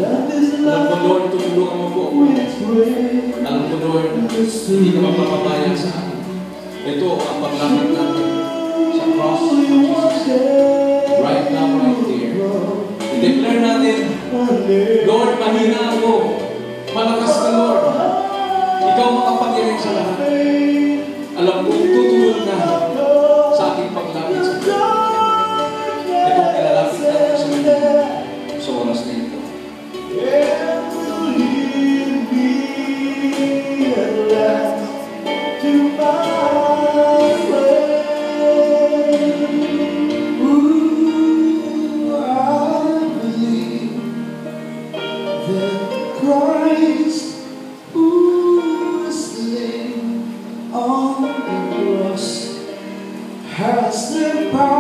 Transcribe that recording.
Alam ko, Lord, tutulungan mo po ako. Alam ko, Lord, hindi ka mapapabayag sa akin. Ito ang paglapit natin sa cross of Jesus. Right now, right here. I-declare natin, Lord, mahina ako. Malakas ka, Lord. Ikaw makapangyarihan sa lahat. Alam ko, tutulong ka sa aking paglapit sa Diyos. Ito ang nilalapit natin sa mga sa oras na ito. Has the power